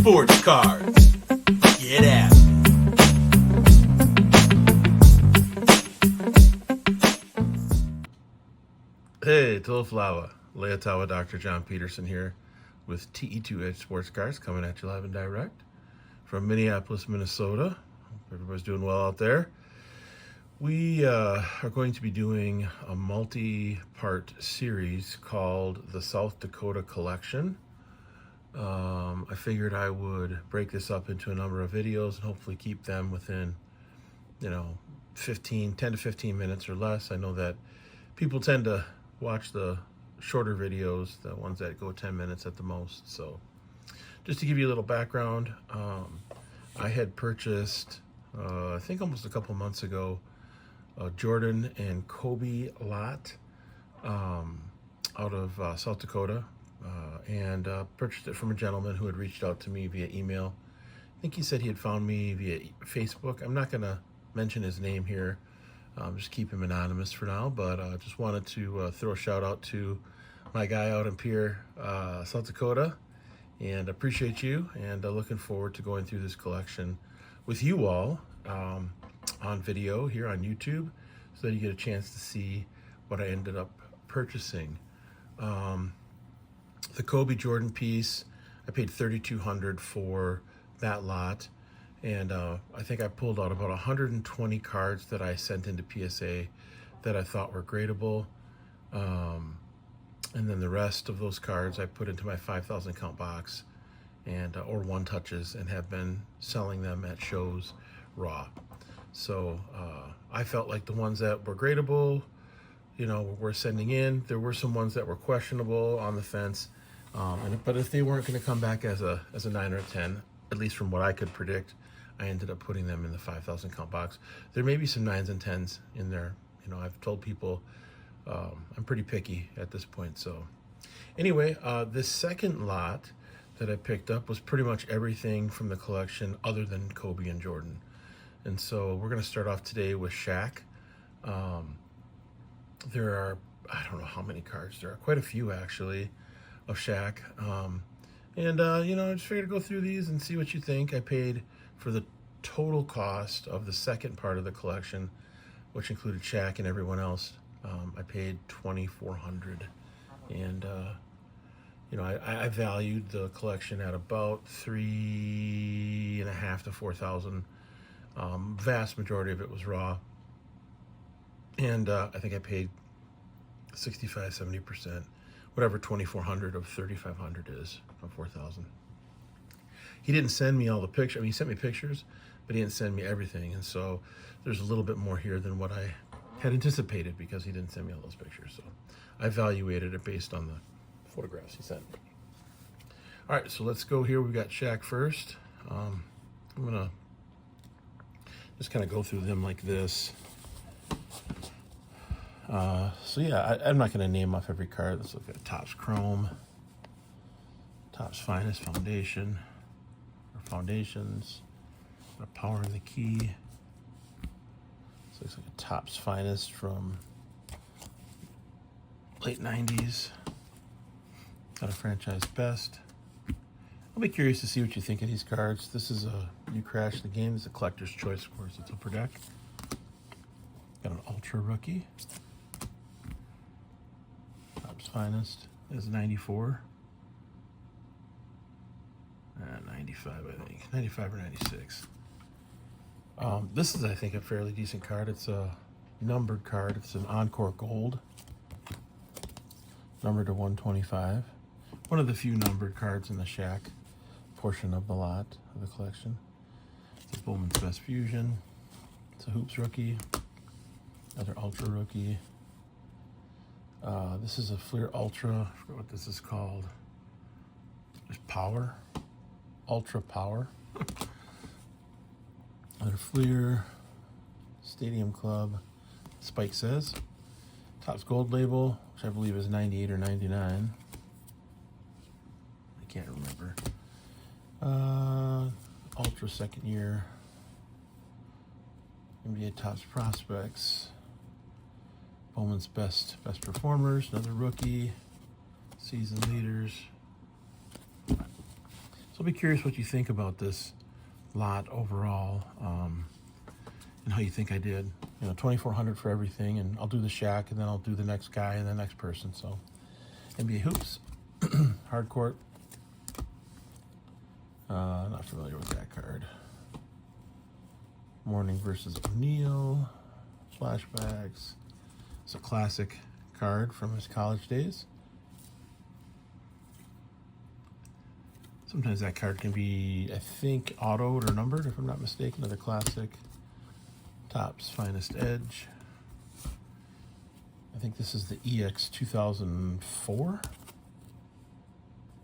Sports Cards. Get at it. Hey, Toloflawa, Leotawa, Dr. John Peterson here with TE2 Edge Sports Cards coming at you live and direct from Minneapolis, Minnesota. Hope everybody's doing well out there. We are going to be doing a multi-part series called the South Dakota Collection. I figured I would break this up into a number of videos and hopefully keep them within, 10 to 15 minutes or less. I know that people tend to watch the shorter videos, the ones that go 10 minutes at the most. So just to give you a little background, I had purchased, I think almost a couple months ago, a Jordan and Kobe lot out of South Dakota, and purchased it from a gentleman who had reached out to me via email. I think he said he had found me via Facebook. I'm not going to mention his name here. Just keep him anonymous for now, but just wanted to throw a shout out to my guy out in Pierre, South Dakota, and appreciate you, and looking forward to going through this collection with you all on video here on YouTube, so that you get a chance to see what I ended up purchasing. The Kobe Jordan piece, I paid $3,200 for that lot. And I think I pulled out about 120 cards that I sent into PSA that I thought were gradable. And then the rest of those cards I put into my 5,000 count box and or one touches, and have been selling them at shows raw. So I felt like the ones that were gradable, were sending in. There were some ones that were questionable, on the fence. But if they weren't going to come back as a 9 or a 10, at least from what I could predict, I ended up putting them in the 5,000 count box. There may be some 9s and 10s in there. I've told people I'm pretty picky at this point. So anyway, this second lot that I picked up was pretty much everything from the collection other than Kobe and Jordan. And so we're going to start off today with SHAQ. There are, I don't know how many cards. There are quite a few, actually, of SHAQ. I just figured to go through these and see what you think. I paid for the total cost of the second part of the collection, which included SHAQ and everyone else. I paid $2,400, and I valued the collection at about $3,500 to $4,000. Vast majority of it was raw, and I think I paid 65-70%, whatever $2,400 of $3,500 is from $4,000. He didn't send me all the pictures. I mean, he sent me pictures, but he didn't send me everything. And so there's a little bit more here than what I had anticipated, because he didn't send me all those pictures. So I evaluated it based on the photographs he sent me. All right, so let's go here. We've got SHAQ first. I'm going to just kind of go through them like this. I'm not going to name off every card. Let's look at Topps Chrome, Topps Finest Foundation, or Foundations, Power in the Key. This looks like a Topps Finest from late 90s. Got a Franchise Best. I'll be curious to see what you think of these cards. This is You Crash the Game. It's a collector's choice, of course. It's upper deck. Got an Ultra Rookie. Topps Finest is 94. 95, I think. 95 or 96. This is, I think, a fairly decent card. It's a numbered card. It's an Encore Gold, numbered to 125. One of the few numbered cards in the SHAQ portion of the lot of the collection. It's a Bowman's Best Fusion. It's a Hoops Rookie. Another Ultra Rookie. This is a Fleer Ultra. I forget what this is called. There's Power. Ultra Power. Another Fleer. Stadium Club. Spike Says. Topps Gold label, which I believe is 98 or 99. I can't remember. Ultra second year. NBA Topps Prospects. Bowman's Best Performers. Another rookie. Season Leaders. So I'll be curious what you think about this lot overall, and how you think I did. You know, $2,400 for everything, and I'll do the SHAQ, and then I'll do the next guy and the next person. So NBA hoops, hard court. Not familiar with that card. Morning versus O'Neal, flashbacks. It's a classic card from his college days. Sometimes that card can be, I think, autoed or numbered, if I'm not mistaken. Another classic. Topps Finest Edge. I think this is the EX 2004.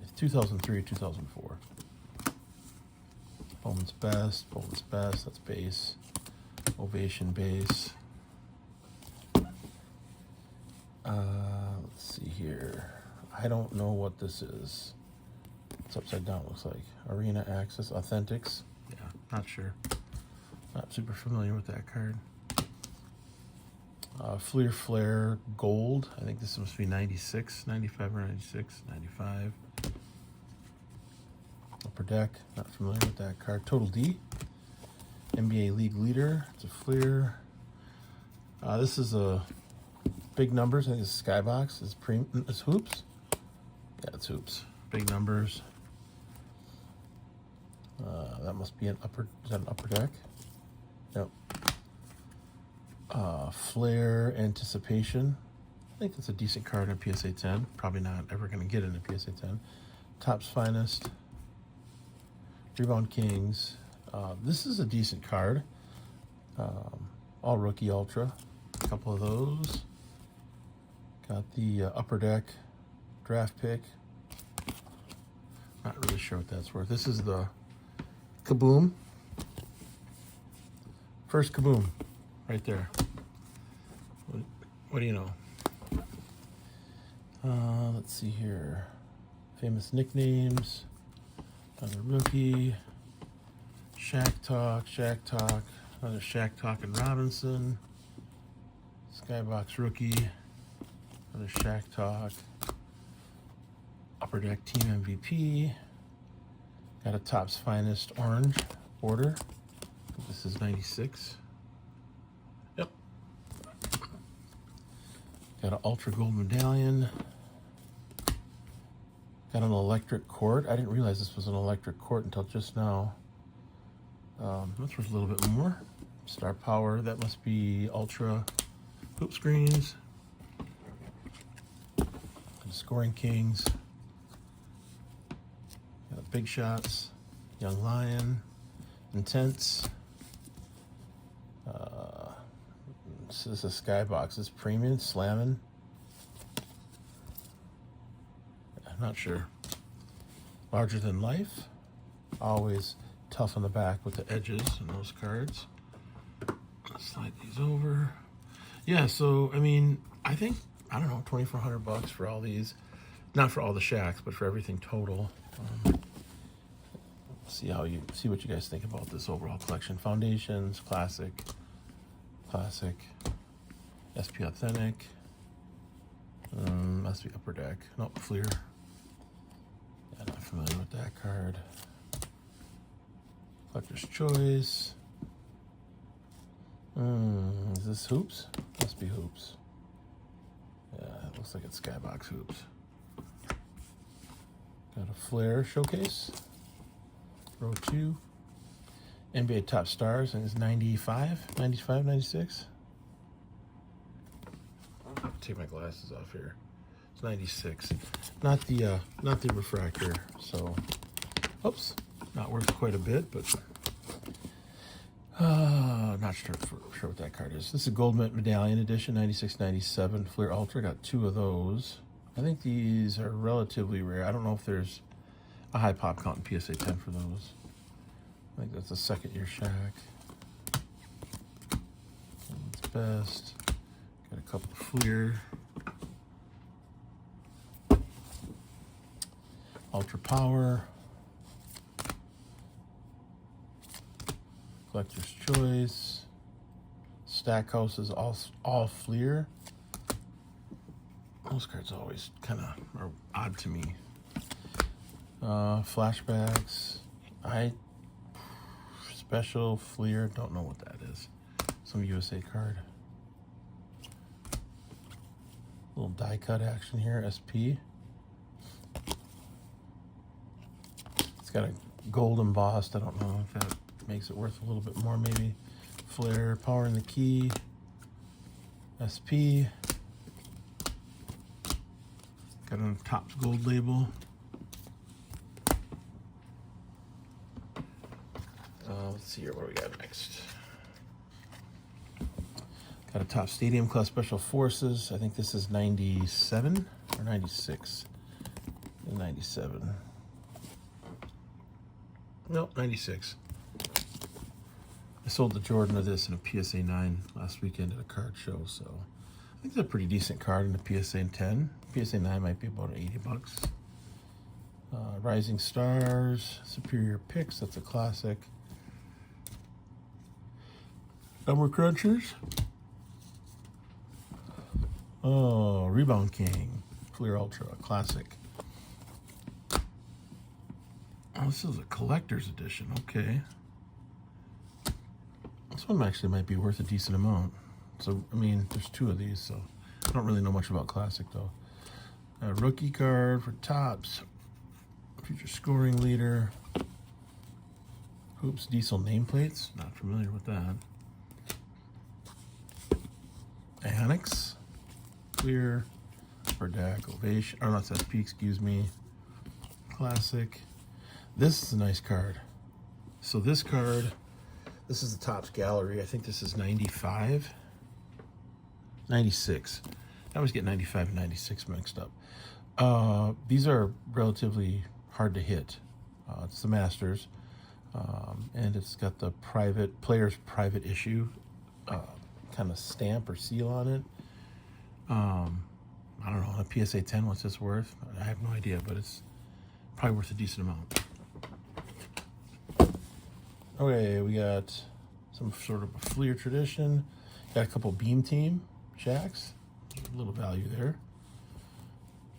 It's 2003 or 2004. Bowman's Best, that's base. Ovation base. Let's see here. I don't know what this is. It's upside down, looks like. Arena Access, Authentics. Yeah, not sure. Not super familiar with that card. Fleer Flare Gold. I think this must be 96, 95 or 96, 95. Upper Deck. Not familiar with that card. Total D. NBA League Leader. It's a Fleer. This is a big numbers. I think it's Skybox. It's hoops. Yeah, it's hoops. Big numbers. That must be an upper. Is that an Upper Deck? Yep. Flare Anticipation. I think it's a decent card in a PSA 10. Probably not ever going to get in a PSA 10. Topps Finest. Rebound Kings. This is a decent card. All Rookie Ultra. A couple of those. Got the Upper Deck draft pick. Not really sure what that's worth. This is the Kaboom. First Kaboom. Right there. What do you know? Let's see here. Famous nicknames. Another rookie. SHAQ Talk. Another SHAQ Talk and Robinson. Skybox rookie. Another SHAQ Talk. Upper Deck Team MVP. Got a Topps Finest orange border. This is 96. Yep. Got an Ultra Gold Medallion. Got an electric court. I didn't realize this was an electric court until just now. That's worth a little bit more. Star Power. That must be Ultra hoop screens. Scoring Kings. Got Big Shots. Young Lion. Intense. This is a Skybox. It's premium, slamming. I'm not sure. Larger Than Life. Always tough on the back with the edges and those cards. Let's slide these over. Yeah, so I mean, I think, I don't know, $2,400 for all these. Not for all the SHAQs, but for everything total. See what you guys think about this overall collection. Foundations, classic, SP Authentic, must be Upper Deck. Nope, Fleer. Yeah, not familiar with that card. Collector's Choice. Is this hoops? Must be hoops. Yeah, it looks like it's Skybox hoops. Got a Flare Showcase. Row 2. NBA Top Stars, I think it's 95, 96. I'll take my glasses off here. It's 96. Not the refractor, so oops. Not worth quite a bit, but not sure what that card is. This is a Gold Medallion Edition, 96, 97. Fleer Ultra, got 2 of those. I think these are relatively rare. I don't know if there's a high pop count in PSA 10 for those. I think that's a second year SHAQ. It's best. Got a couple of Fleer. Ultra Power. Collector's Choice. Stackhouse is all Fleer. Those cards always kind of are odd to me. Flashbacks. Special Fleer. Don't know what that is. Some USA card. Little die cut action here. SP. It's got a gold embossed. I don't know if that makes it worth a little bit more. Maybe. Flair. Power in the key. SP. Got a Topps gold label. Let's see here, what do we got next? Got a Topps Stadium Class Special Forces. I think this is 97 or 96. 97. Nope, 96. I sold the Jordan of this in a PSA 9 last weekend at a card show, so I think it's a pretty decent card in the PSA 10. PSA 9 might be about 80 bucks. Rising Stars, Superior Picks, that's a classic. Number Crunchers. Oh, Rebound King, Fleer Ultra, classic. Oh, this is a collector's edition, okay. This one actually might be worth a decent amount. So, I mean, there's two of these, so I don't really know much about classic, though. A rookie card for Topps. Future scoring leader. Hoops Diesel nameplates. Not familiar with that. Annex. Clear. Verdac. Ovation. Oh, that's SP, excuse me. Classic. This is a nice card. So this card, this is the Topps Gallery. I think this is 95. 96. I always get 95 and 96 mixed up. These are relatively hard to hit. It's the Masters. And it's got the player's private issue kind of stamp or seal on it. I don't know, on a PSA 10, what's this worth? I have no idea, but it's probably worth a decent amount. Okay, we got some sort of a Fleer tradition. Got a couple Beam Team SHAQs. A little value there.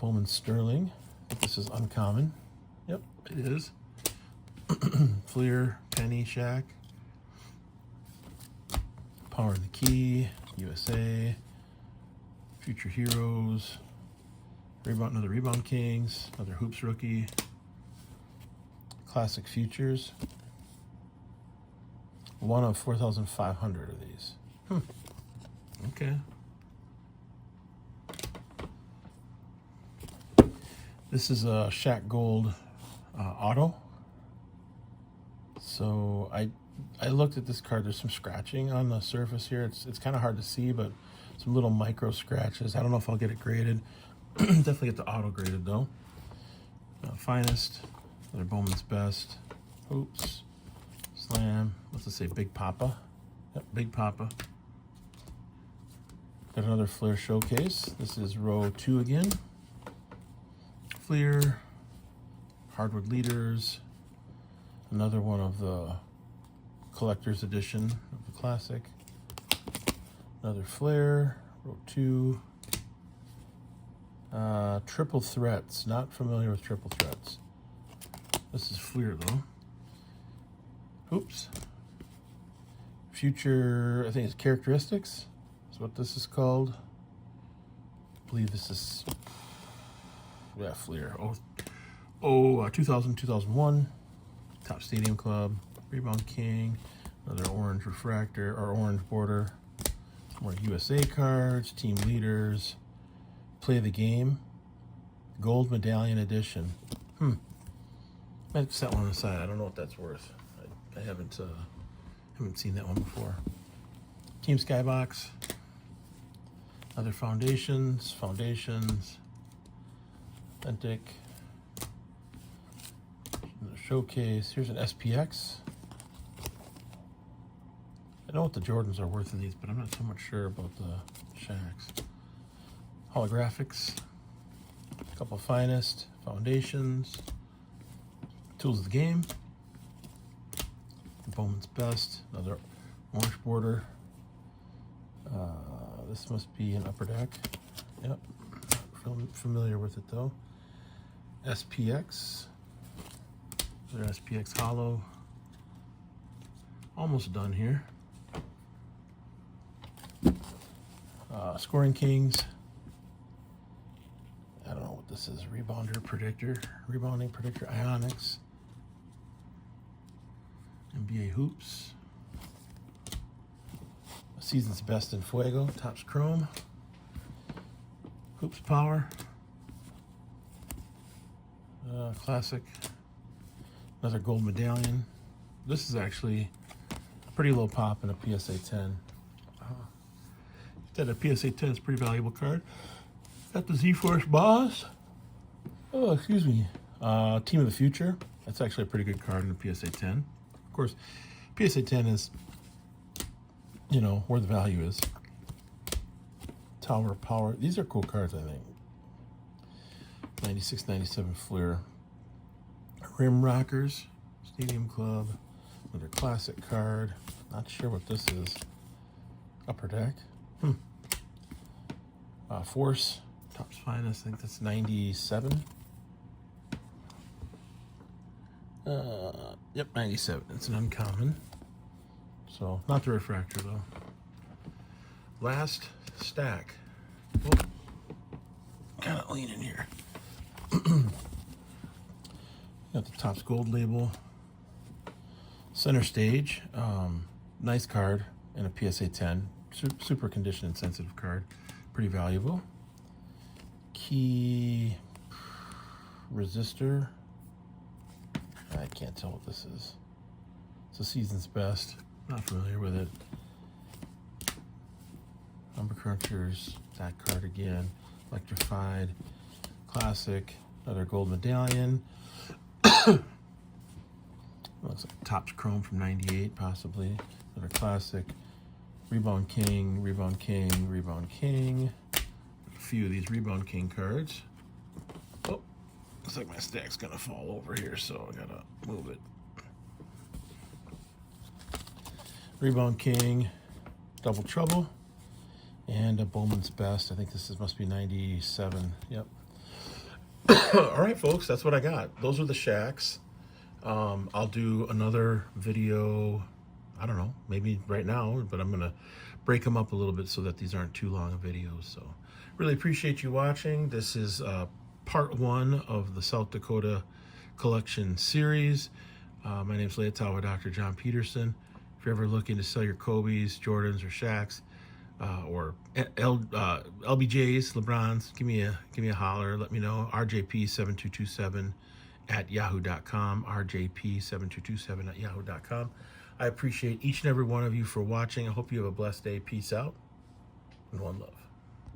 Bowman Sterling. I think this is uncommon. Yep, it is. Fleer, Penny, SHAQ. Power in the Key, USA. Future Heroes. Another Rebound Kings. Another Hoops rookie. Classic Futures. One of 4,500 of these. Okay. This is a SHAQ Gold auto. So I looked at this card. There's some scratching on the surface here. It's kind of hard to see, but some little micro scratches. I don't know if I'll get it graded. Definitely get the auto graded though. Finest. Another Bowman's Best. Oops. Slam. What's it say? Big Papa. Yep, Big Papa. Got another Fleer Showcase. This is row 2 again. Fleer. Hardwood Leaders. Another one of the collector's edition of the classic. Another Fleer. Row 2. Triple Threats. Not familiar with Triple Threats. This is Fleer though. Oops. Future, I think it's Characteristics. That's what this is called. I believe this is, yeah, Fleer. 2000, 2001. Topps Stadium Club. Rebound King. Another orange refractor, or orange border. More USA cards. Team Leaders. Play the Game. Gold Medallion Edition. Might set one aside. I don't know what that's worth. I haven't seen that one before. Team Skybox. Other Foundations. Authentic. Another Showcase. Here's an SPX. I know what the Jordans are worth in these, but I'm not so much sure about the SHAQs. Holographics. A couple Finest. Foundations. Tools of the Game. Bowman's Best. Another orange border. This must be an Upper Deck. Yep. Familiar with it though. SPX. Their SPX Hollow. Almost done here. Scoring Kings. I don't know what this is. Rebounding Predictor, Ionics. NBA Hoops. Season's Best in Fuego, Topps Chrome. Hoops Power. Classic. Another gold medallion. This is actually a pretty low pop in a PSA 10. That a PSA 10 is a pretty valuable card. Got the Z-Force Boss. Oh, excuse me. Team of the Future. That's actually a pretty good card in the PSA 10. Of course, PSA 10 is, you know, where the value is. Tower Power. These are cool cards, I think. 96, 97 Fleer. Rim Rockers. Stadium Club. Another classic card. Not sure what this is. Upper Deck. Force. Topps Finest. I think that's 97. Yep, 97. It's an uncommon. So, not the refractor, though. Last stack. Oh, kind of leaning here. Got the Topps Gold label. Center Stage. Nice card in a PSA 10. Super condition and sensitive card. Pretty valuable. Key Resistor. I can't tell what this is. It's a Season's Best. Not familiar with it. Number Crunchers. That card again. Electrified. Classic. Another gold medallion. Looks like Topps Chrome from 98, possibly. Another classic. Rebound King, Rebound King, Rebound King. A few of these Rebound King cards. Oh, looks like my stack's gonna fall over here, so I gotta move it. Rebound King, Double Trouble, and a Bowman's Best. I think must be 97. Yep. All right, folks, that's what I got. Those are the SHAQs. I'll do another video, I don't know, maybe right now, but I'm going to break them up a little bit so that these aren't too long of videos. So really appreciate you watching. This is part 1 of the South Dakota collection series. My name's Leotawa Dr. John Peterson. If you're ever looking to sell your Kobe's, Jordans, or SHAQs, or LBJs, Lebrons, give me a holler. Let me know. RJP7227 at yahoo.com. RJP7227 at yahoo.com. I appreciate each and every one of you for watching. I hope you have a blessed day. Peace out and one love.